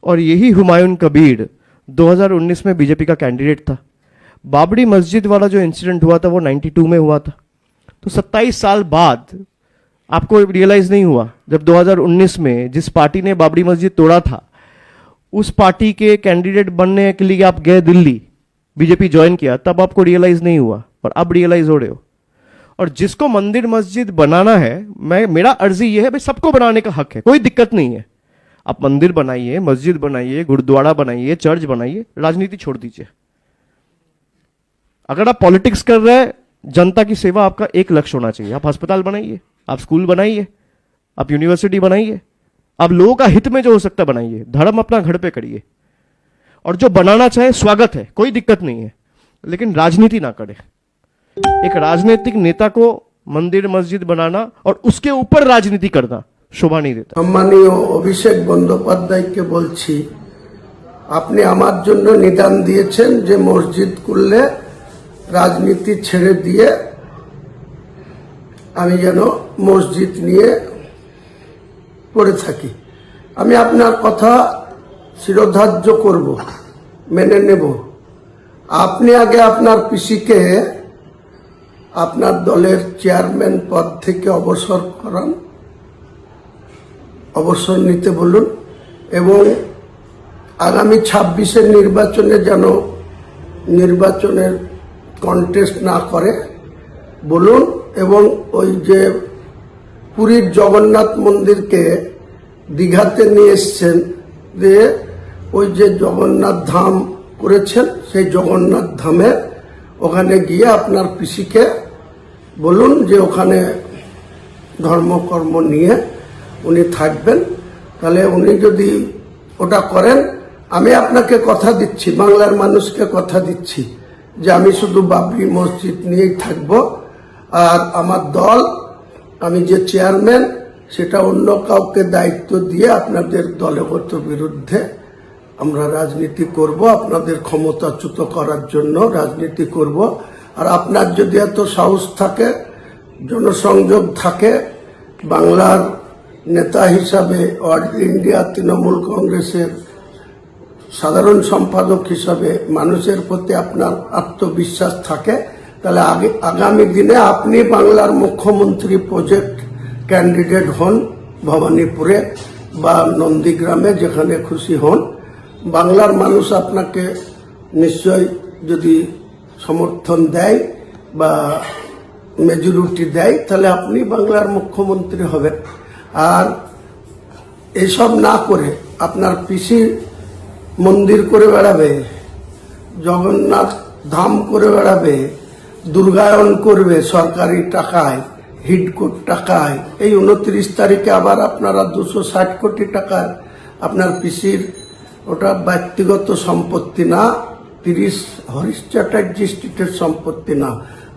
और यही हुमायूं कबीर 2019 में बीजेपी का कैंडिडेट था। बाबरी मस्जिद वाला जो इंसिडेंट हुआ था वो 92 में हुआ था। तो 27 साल बाद आपको रियलाइज नहीं हुआ, जब 2019 में जिस पार्टी ने बाबरी मस्जिद तोड़ा था उस पार्टी के कैंडिडेट बनने के लिए आप गए दिल्ली, बीजेपी ज्वाइन किया, तब आपको रियलाइज नहीं हुआ और अब रियलाइज हो रहे हो। और जिसको मंदिर मस्जिद बनाना है, मेरा अर्जी ये है भाई, सबको बनाने का हक है, कोई दिक्कत नहीं है। आप मंदिर बनाइए, मस्जिद बनाइए, गुरुद्वारा बनाइए, चर्च बनाइए, राजनीति छोड़ दीजिए। अगर आप पॉलिटिक्स कर रहे हैं, जनता की सेवा आपका एक लक्ष्य होना चाहिए। आप अस्पताल बनाइए, आप स्कूल बनाइए, आप यूनिवर्सिटी बनाइए, आप लोगों का हित में जो हो सकता बनाइए। धर्म अपना घर पे करिए, और जो बनाना चाहे स्वागत है, कोई दिक्कत नहीं है, लेकिन राजनीति ना करे। एक राजनीतिक नेता को मंदिर मस्जिद बनाना और उसके ऊपर राजनीति करना शोभा नहीं देता। সম্মানীয় অভিষেক বন্দ্যোপাধ্যায়কে বলছি, আপনি আমার জন্য নিদান দিয়েছেন যে মসজিদ করলে রাজনীতি ছেড়ে দিয়ে আমি যেন মসজিদ নিয়ে পড়ে থাকি। আমি আপনার কথা শিরোধার্য করব, মেনে নেব। আপনি আগে আপনার পিসিকে আপনার দলের চেয়ারম্যান পদ থেকে অবসর করান, অবসর নিতে বলুন, এবং আগামী 26-এর নির্বাচনে যেন নির্বাচনের কন্টেস্ট না করে বলুন। এবং ওই যে পুরীর জগন্নাথ মন্দিরকে দীঘাতে নিয়ে এসছেন, যে ওই যে জগন্নাথ ধাম করেছেন, সেই জগন্নাথ ধামে ওখানে গিয়ে আপনার পিসিকে বলুন যে ওখানে ধর্মকর্ম নিয়ে উনি থাকবেন। তাহলে উনি যদি ওটা করেন, আমি আপনাকে কথা দিচ্ছি, বাংলার মানুষকে কথা দিচ্ছি যে আমি শুধু বাবরি মসজিদ নিয়েই থাকব। আর আমার দল, আমি যে চেয়ারম্যান, সেটা অন্য কাউকে দায়িত্ব দিয়ে আপনাদের দলগত বিরুদ্ধে আমরা রাজনীতি করব, আপনাদের ক্ষমতাচ্যুত করার জন্য রাজনীতি করব। আর আপনার যদি এত সাহস থাকে, জনসংযোগ থাকে, বাংলার নেতা হিসাবে, অল ইন্ডিয়া তৃণমূল কংগ্রেসের সাধারণ সম্পাদক হিসাবে মানুষের প্রতি আপনার আত্মবিশ্বাস থাকে, তাহলে আগামী দিনে আপনি বাংলার মুখ্যমন্ত্রী প্রজেক্ট ক্যান্ডিডেট হন, ভবানীপুরে বা নন্দীগ্রামে, যেখানে খুশি হন। বাংলার মানুষ আপনাকে নিশ্চয় যদি সমর্থন দেয় বা মেজরিটি দেয়, তাহলে আপনি বাংলার মুখ্যমন্ত্রী হবেন। আর এইসব না করে আপনার পিসি মন্দির করে বেড়াবে, জগন্নাথ ধাম করে বেড়াবে, দুর্গায়ন করবে সরকারি টাকায়, হিডকোর টাকায়। এই 29 তারিখে আবার আপনারা 260 কোটি টাকার আপনার পিসির, ওটা ব্যক্তিগত সম্পত্তি না, 30 হরিশ চ্যাটার্জি স্ট্রিটের সম্পত্তি না।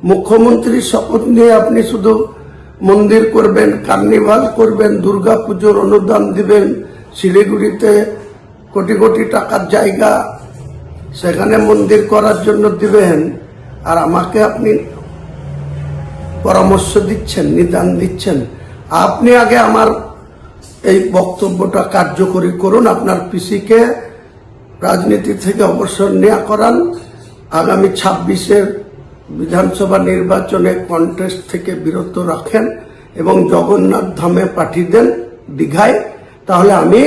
মুখ্যমন্ত্রীর শপথ নিয়ে আপনি শুধু মন্দির করবেন, কার্নিভাল করবেন, দুর্গা পুজোর অনুদান দিবেন, শিলিগুড়িতে কোটি কোটি টাকার জায়গা, সেখানে মন্দির করার জন্য দিবেন। আর আমাকে আপনি পরামর্শ দিচ্ছেন, নিদান দিচ্ছেন। আপনি আগে আমার এই বক্তব্যটা কার্যকরী করুন, আপনার পিসিকে রাজনীতি থেকে অবসর নেওয়া করান, আগামী 26-এর বিধানসভা নির্বাচনে কন্টেস্ট থেকে বিরত রাখেন এবং জগন্নাথ ধামে পাঠিয়ে দেন, দীঘায়। তাহলে আমি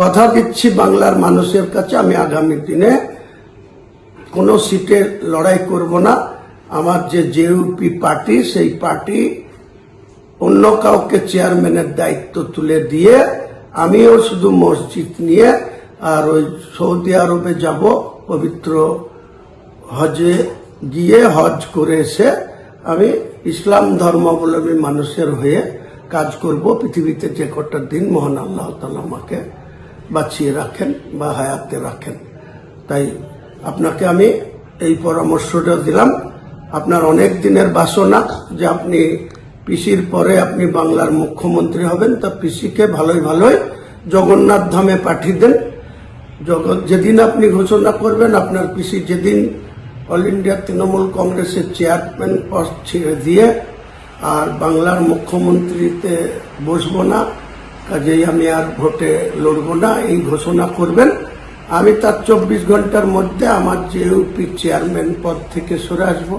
কথা দিচ্ছি বাংলার মানুষের কাছে, আমি আগামী দিনে কোনো সিটে লড়াই করব না। আমার যে জেইউপি পার্টি, সেই পার্টি অন্য কাউকে চেয়ারম্যানের দায়িত্ব তুলে দিয়ে আমিও শুধু মসজিদ নিয়ে আর ওই সৌদি আরবে যাব, পবিত্র হজে গিয়ে হজ করে এসে আমি ইসলাম ধর্মাবলম্বী মানুষের হয়ে কাজ করব। পৃথিবীতে যে কটা দিন মহান আল্লাহ তাআলা আমাকে বাঁচিয়ে রাখেন বা হায়াতে রাখেন। তাই আপনাকে আমি এই পরামর্শটা দিলাম। আপনার অনেক দিনের বাসনা যে আপনি পিসির পরে আপনি বাংলার মুখ্যমন্ত্রী হবেন, তা পিসিকে ভালোই ভালোই জগন্নাথ ধামে পাঠিয়ে দেন। যেদিন আপনি ঘোষণা করবেন, আপনার পিসি যেদিন অল ইন্ডিয়া তৃণমূল কংগ্রেসের চেয়ারম্যান পদ ছেড়ে দিয়ে আর বাংলার মুখ্যমন্ত্রীতে বসবো না, কাজেই আমি আর ভোটে লড়বো না এই ঘোষণা করবেন। আমি তার 24 ঘন্টার মধ্যে আমার যে ইউপি চেয়ারম্যান পদ থেকে সরে আসবো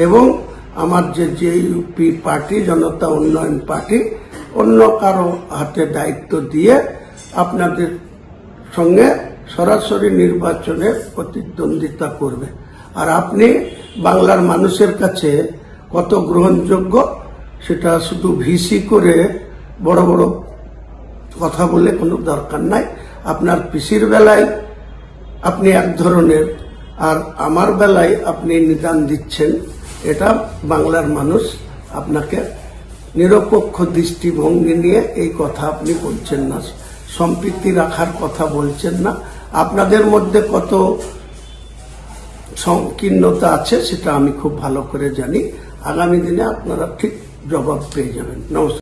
এবং আমার যে ইউপি পার্টি জনতা উন্নয়ন পার্টি অন্য কারো হাতে দায়িত্ব দিয়ে আপনাদের সঙ্গে সরাসরি নির্বাচনে প্রতিদ্বন্দ্বিতা করবে। আর আপনি বাংলার মানুষের কাছে কত গ্রহণযোগ্য সেটা শুধু ভিসি করে বড় বড় কথা বলে কোনো দরকার নাই। আপনার পিসির বেলায় আপনি এক ধরনের, আর আমার বেলায় আপনি নিদান দিচ্ছেন, এটা বাংলার মানুষ আপনাকে নিরপেক্ষ দৃষ্টিভঙ্গি নিয়ে এই কথা আপনি বলছেন না, সম্প্রীতি রাখার কথা বলছেন না। আপনাদের মধ্যে কত সংকীর্ণতা আছে সেটা আমি খুব ভালো করে জানি। আগামী দিনে আপনারা ঠিক জবাব পেয়ে যাবেন। নমস্কার।